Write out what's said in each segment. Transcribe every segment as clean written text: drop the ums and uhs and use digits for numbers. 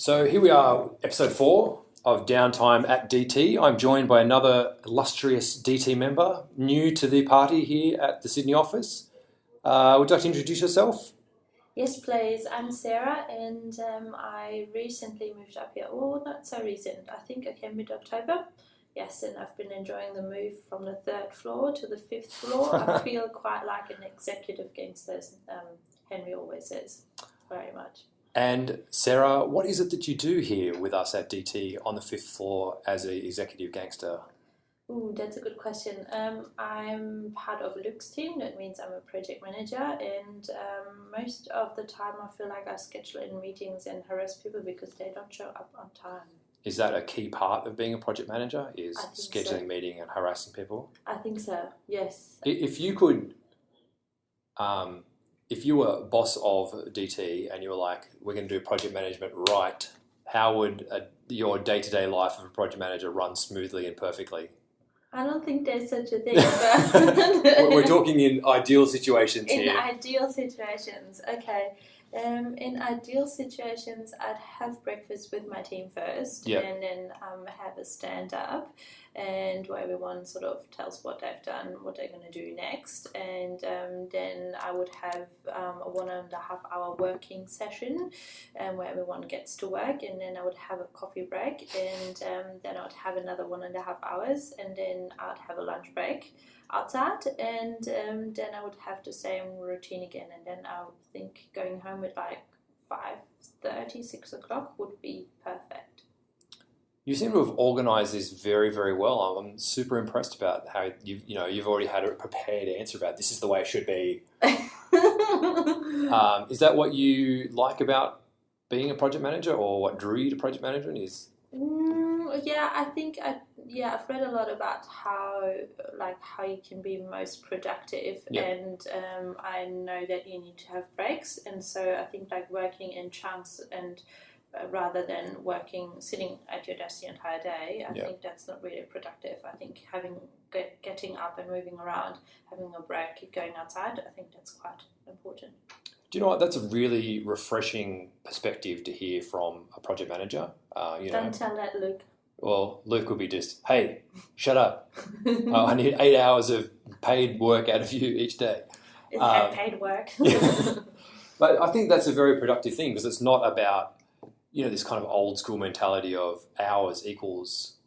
So here we are, episode 4 of Downtime at DT. I'm joined by another illustrious DT member, new to the party here at the Sydney office. Would you like to introduce yourself? Yes, please. I'm Sarah, and I recently moved up here. Well, not so recent. I think I came mid-October. Yes, and I've been enjoying the move from the 3rd floor to the 5th floor. I feel quite like an executive gangster, as Henry always says, very much. And Sarah, what is it that you do here with us at DT on the 5th floor as an executive gangster? Ooh, that's a good question. I'm part of Luke's team. That means I'm a project manager, and most of the time I feel like I schedule in meetings and harass people because they don't show up on time. Is that a key part of being a project manager, is scheduling so. Meeting and harassing people? I think so, yes. If you could, if you were boss of DT and you were like, we're going to do project management right, how would your day-to-day life of a project manager run smoothly and perfectly? I don't think there's such a thing. But We're talking in ideal situations here. In ideal situations, okay. In ideal situations, I'd have breakfast with my team first, and then have a stand-up, and where everyone sort of tells what they've done, what they're going to do next, and then I would have a 1.5-hour working session, where everyone gets to work, and then I would have a coffee break, and then I would have another 1.5 hours, and then I'd have a lunch break outside, and then I would have the same routine again, and then I would think going home at like 5:30, 6 o'clock would be perfect. You seem to have organised this very, very well. I'm super impressed about how you've already had a prepared answer about this is the way it should be. Is that what you like about being a project manager, or what drew you to project management? Yeah, I think I've read a lot about how you can be most productive, and I know that you need to have breaks, and so I think working in chunks and rather than sitting at your desk the entire day, I think that's not really productive. I think getting up and moving around, having a break, going outside, I think that's quite important. Do you know what? That's a really refreshing perspective to hear from a project manager. Don't tell that, Luke. Well, Luke would be just, hey, shut up. I need 8 hours of paid work out of you each day. Is that paid work? But I think that's a very productive thing, because it's not about, this kind of old school mentality of hours equals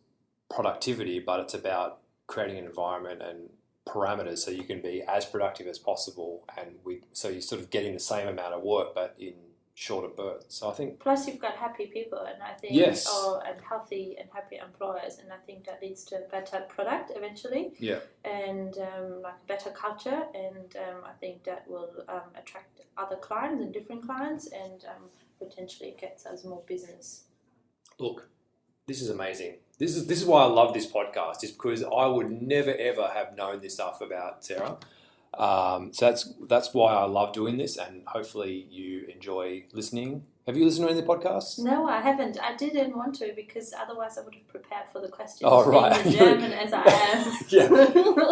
productivity, but it's about creating an environment and parameters so you can be as productive as possible, and so you're sort of getting the same amount of work but in shorter bursts. So I think plus you've got happy people, and I think and healthy and happy employers, and I think that leads to a better product eventually, and a better culture, and I think that will attract other clients and different clients, and potentially gets us more business. Look, this is amazing. This is why I love this podcast, is because I would never ever have known this stuff about Sarah. So that's why I love doing this, and hopefully you enjoy listening. Have you listened to any of the podcasts? No, I haven't. I didn't want to, because otherwise I would have prepared for the questions. Oh, right. Being German as I am. Yeah.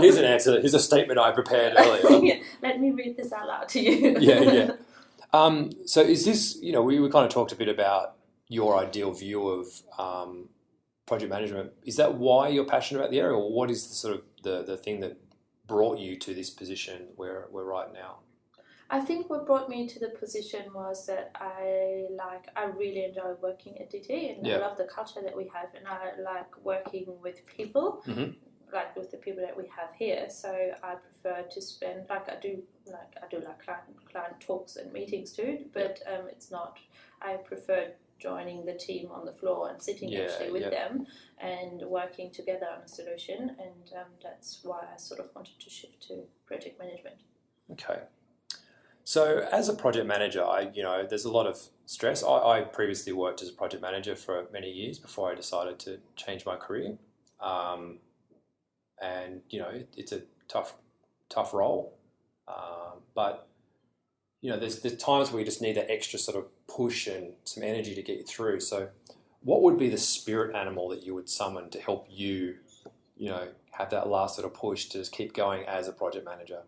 Here's an answer. Here's a statement I prepared earlier. Let me read this out loud to you. Yeah. So is this, we kind of talked a bit about your ideal view of project management. Is that why you're passionate about the area, or what is the sort of the thing that brought you to this position where we're right now? I think what brought me to the position was that I really enjoy working at DT, and I love the culture that we have, and I like working with people, like with the people that we have here. So I prefer to spend I do client talks and meetings too, but it's not. I prefer joining the team on the floor and sitting with them and working together on a solution, and that's why I sort of wanted to shift to project management. Okay. So as a project manager, there's a lot of stress. I previously worked as a project manager for many years before I decided to change my career. And, it's a tough role. But there's times where you just need that extra sort of push and some energy to get you through. So what would be the spirit animal that you would summon to help you, have that last sort of push to just keep going as a project manager?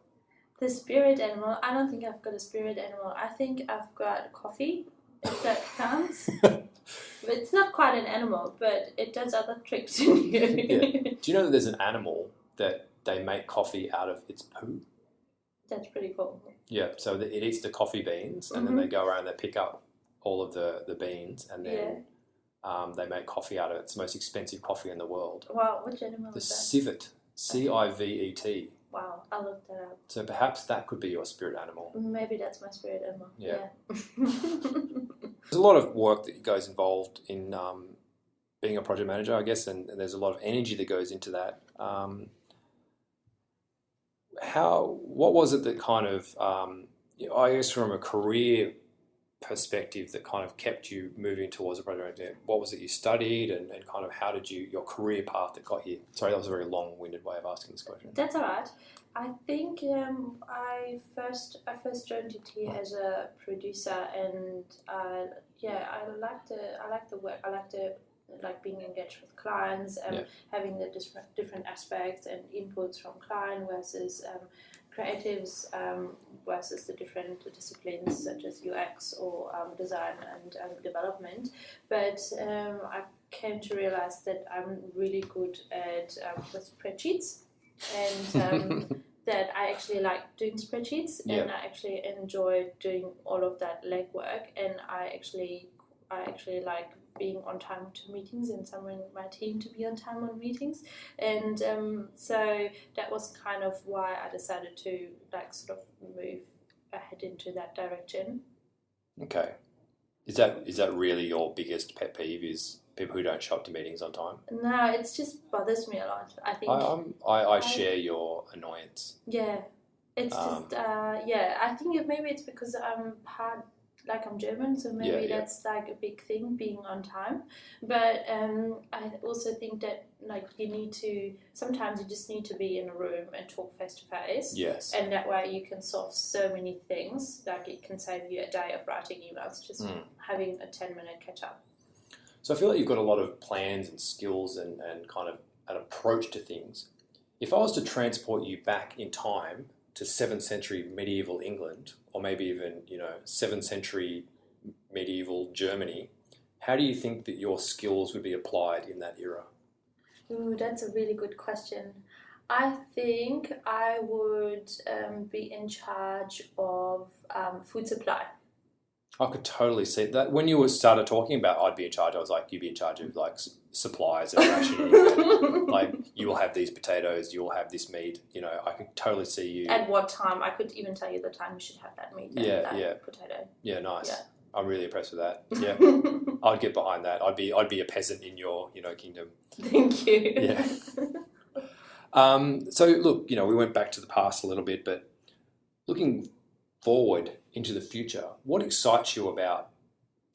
The spirit animal? I don't think I've got a spirit animal. I think I've got coffee, if that counts. It's not quite an animal, but it does other tricks in you. Yeah. Do you know that there's an animal that they make coffee out of its poo? That's pretty cool. Yeah, so it eats the coffee beans, and then they go around and they pick up all of the beans, and then they make coffee out of it. It's the most expensive coffee in the world. Wow, which animal The is that? civet, civet. Wow, I'll look that up. So perhaps that could be your spirit animal. Maybe that's my spirit animal. Yeah. There's a lot of work that goes involved in being a project manager, I guess, and there's a lot of energy that goes into that. What was it that kind of, I guess from a career perspective, that kind of kept you moving towards a project manager? What was it you studied, and kind of how did your career path that got you? Sorry, that was a very long-winded way of asking this question. That's all right. I think I first joined it here as a producer, and I like the work. I like being engaged with clients and having the different aspects and inputs from client versus creatives versus the different disciplines such as UX or design and development. But I came to realize that I'm really good at with spreadsheets, and that I actually like doing spreadsheets, and I actually enjoy doing all of that legwork, and I actually like being on time to meetings and someone in my team to be on time on meetings, and so that was kind of why I decided to like sort of move ahead into that direction. Okay, is that really your biggest pet peeve? Is people who don't show up to meetings on time? No, it just bothers me a lot. I think I share your annoyance. Yeah, it's just I think maybe it's because I'm German, so maybe that's like a big thing, being on time. But I also think that like sometimes you just need to be in a room and talk face to face. Yes. And that way you can solve so many things. Like it can save you a day of writing emails, just having a 10-minute catch up. So I feel like you've got a lot of plans and skills and kind of an approach to things. If I was to transport you back in time to 7th century medieval England, or maybe even 7th century medieval Germany, how do you think that your skills would be applied in that era? Ooh, that's a really good question. I think I would be in charge of food supply. I could totally see that. When you started talking about I'd be in charge, I was like, you'd be in charge of like supplies and rationing. And, like, you will have these potatoes, you will have this meat. I could totally see you. At what time? I could even tell you the time you should have that meat and that potato. Yeah, nice. Yeah. I'm really impressed with that. Yeah, I'd get behind that. I'd be a peasant in your kingdom. Thank you. Yeah. So look, we went back to the past a little bit, but looking forward into the future, what excites you about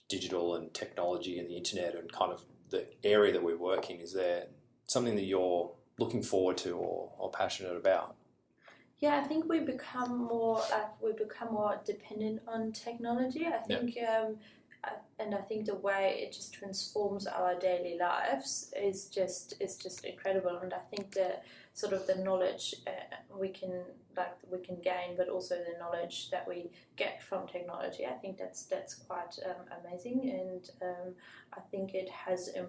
digital and technology and the internet and kind of the area that we work in? Is there something that you're looking forward to or passionate about? Yeah, I think we become more dependent on technology. I think, and I think the way it just transforms our daily lives is just incredible. And I think the sort of the knowledge we can gain, but also the knowledge that we get from technology, I think that's quite amazing. And I think it has, in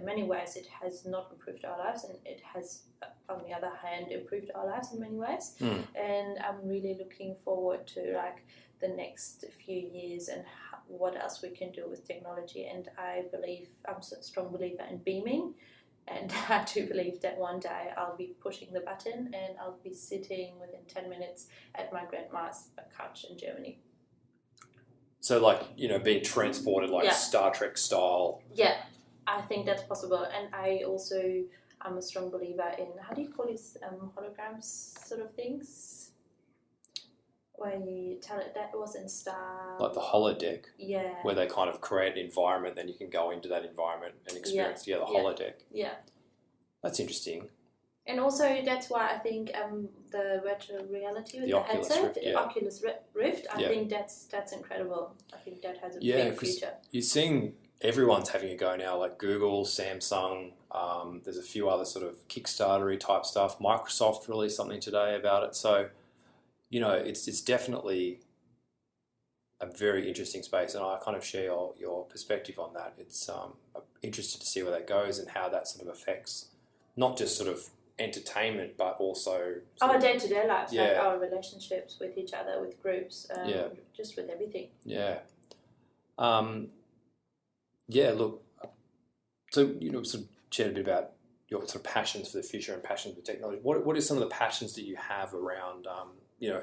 many ways, it has not improved our lives, and it has, on the other hand, improved our lives in many ways. And I'm really looking forward to like the next few years and what else we can do with technology. And I'm a strong believer in beaming. And I do believe that one day I'll be pushing the button and I'll be sitting within 10 minutes at my grandma's couch in Germany. So being transported Star Trek style. Yeah, I think that's possible. And I'm a strong believer in, how do you call these holograms sort of things? Where you tell it that it was in Star... Like the holodeck. Yeah. Where they kind of create an environment, then you can go into that environment and experience the holodeck. Yeah. That's interesting. And also that's why I think the virtual reality with the headset, the Oculus Rift, I think that's incredible. I think that has a big future. You're seeing everyone's having a go now, like Google, Samsung, there's a few other sort of Kickstarter-y type stuff. Microsoft released something today about it. So... it's definitely a very interesting space, and I kind of share your perspective on that. It's I'm interested to see where that goes and how that sort of affects not just sort of entertainment, but also our day-to-day lives, like Yeah. our relationships with each other, with groups, just with everything. Yeah. Look, so, sort of chat a bit about your sort of passions for the future and passions for technology. What are some of the passions that you have around,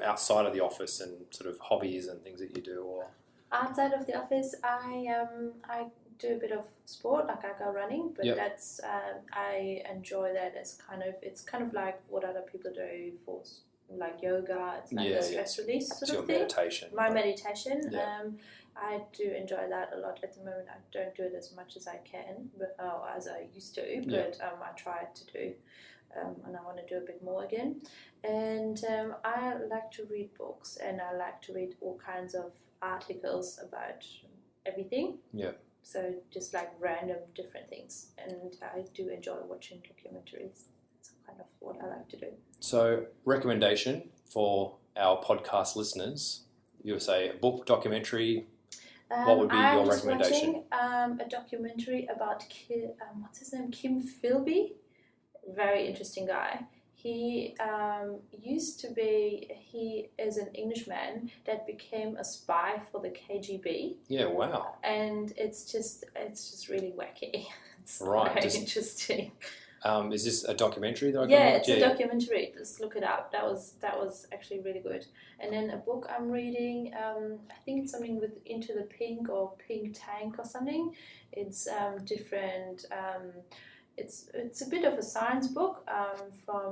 outside of the office and sort of hobbies and things that you do? Or Outside of the office, I do a bit of sport, like I go running, but Yep. that's I enjoy that as it's kind of like what other people do for like yoga. It's like a stress release it's sort your of thing. meditation. My meditation. Yeah. I do enjoy that a lot. At the moment, I don't do it as much as I can, but as I used to. But I try to do, and I want to do a bit more again. And I like to read books, and I like to read all kinds of articles about everything. Yeah. So just like random different things, and I do enjoy watching documentaries. That's kind of what I like to do. So, recommendation for our podcast listeners: you would say a book, documentary. What would be your recommendation? I'm watching a documentary about what's his name, Kim Philby. Very interesting guy. He he is an Englishman that became a spy for the KGB. Yeah, wow. And it's just really wacky. It's very interesting. Is this a documentary that I can watch? It's a documentary. Just look it up. That was actually really good. And then a book I'm reading, I think it's something with Into the Pink or Pink Tank or something. It's different. It's a bit of a science book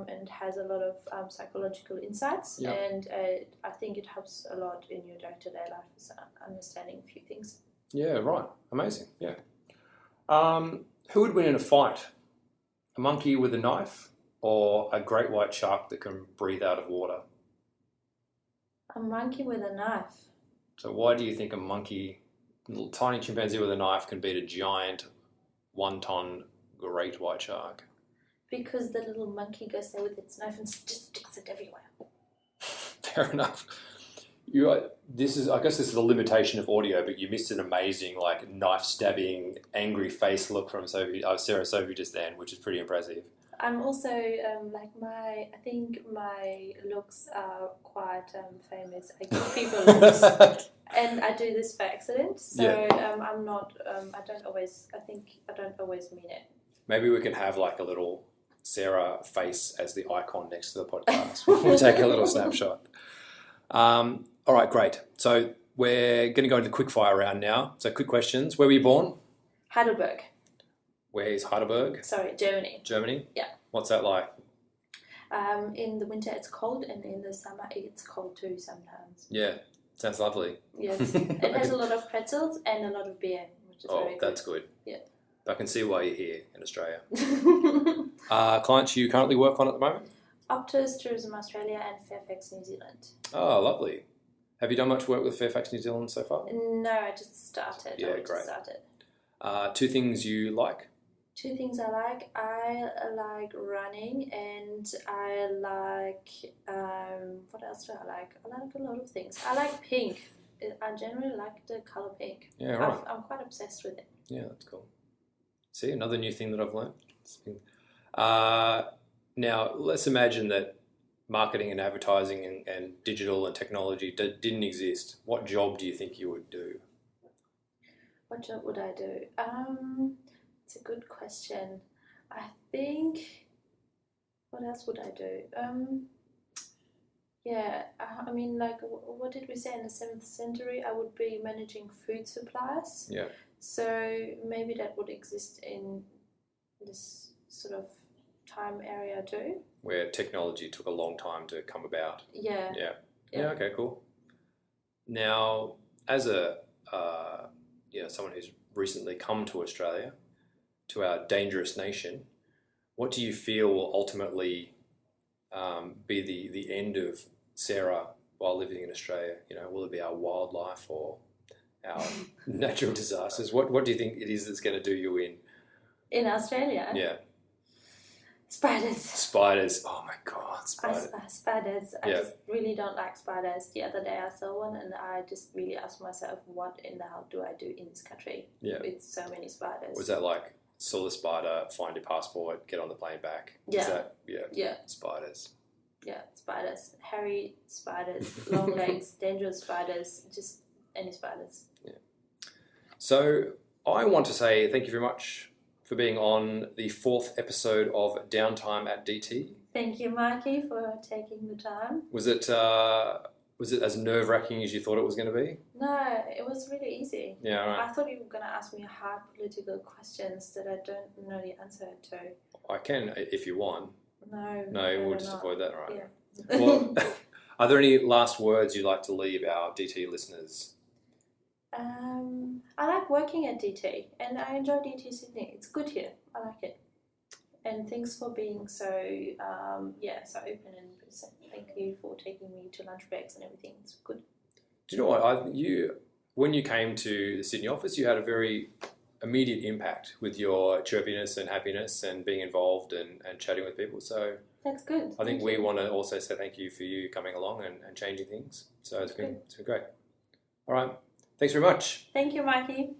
and has a lot of psychological insights, and I think it helps a lot in your day-to-day life, understanding a few things. Yeah, right. Amazing. Yeah. Who would win in a fight? A monkey with a knife or a great white shark that can breathe out of water? A monkey with a knife. So why do you think a monkey, little tiny chimpanzee with a knife, can beat a giant 1-ton great white shark? Because the little monkey goes there with its knife and just sticks it everywhere. Fair enough. I guess this is the limitation of audio, but you missed an amazing knife stabbing, angry face look from Sarah-Sophie just then, which is pretty impressive. I'm also I think my looks are quite famous. I give people looks, and I do this by accident. So I'm not. I don't always mean it. Maybe we can have a little Sarah face as the icon next to the podcast. We'll take a little snapshot. All right, great. So we're going to go into the quick fire round now. So quick questions. Where were you born? Heidelberg. Where is Heidelberg? Sorry, Germany. Germany? Yeah. What's that like? In the winter it's cold, and in the summer it's cold too sometimes. Yeah, sounds lovely. Yes, it has a lot of pretzels and a lot of beer, which is very good. That's good. Yeah. I can see why you're here in Australia. Clients you currently work on at the moment? Optus, Tourism Australia and Fairfax, New Zealand. Oh, lovely. Have you done much work with Fairfax, New Zealand so far? No, I just started. Yeah, great. Two things you like? Two things I like. I like running, and I like, what else do I like? I like a lot of things. I like pink. I generally like the colour pink. Yeah, right. I'm quite obsessed with it. Yeah, that's cool. See, another new thing that I've learned. Now, let's imagine that marketing and advertising and digital and technology didn't exist. What job do you think you would do? What job would I do? It's a good question. I think, what else would I do? I mean, what did we say in the 7th century? I would be managing food supplies. Yeah. So maybe that would exist in this sort of time area too. Where technology took a long time to come about. Yeah. Yeah, okay, cool. Now, as a someone who's recently come to Australia, to our dangerous nation, what do you feel will ultimately be the end of Sarah while living in Australia? Will it be our wildlife or our natural disasters? What do you think it is that's going to do you in? In Australia? Yeah. Spiders. Oh my God, spiders. Spiders. I Yeah. just really don't like spiders. The other day I saw one and I just really asked myself, what in the hell do I do in this country with so many spiders? Was that like, saw the spider, find your passport, get on the plane back? Yeah. Is that, Yeah. Spiders. Yeah, spiders. Hairy spiders, long legs, dangerous spiders, just any spiders. Yeah. So I want to say thank you very much for being on the 4th episode of Downtime at DT. Thank you, Mikey, for taking the time. Was it as nerve-wracking as you thought it was going to be? No, it was really easy. Yeah, right. I thought you were going to ask me hard political questions that I don't know the answer to. I can if you want. No, we'll just avoid that, right? Yeah. Well, are there any last words you'd like to leave our DT listeners? I like working at DT and I enjoy DT Sydney. It's good here. I like it. And thanks for being so open, and thank you for taking me to lunch breaks and everything. It's good. Do you know what? When you came to the Sydney office, you had a very immediate impact with your chirpiness and happiness and being involved and chatting with people. So that's good. I think we want to also say thank you for you coming along and changing things. So it's been great. All right. Thanks very much. Thank you, Mikey.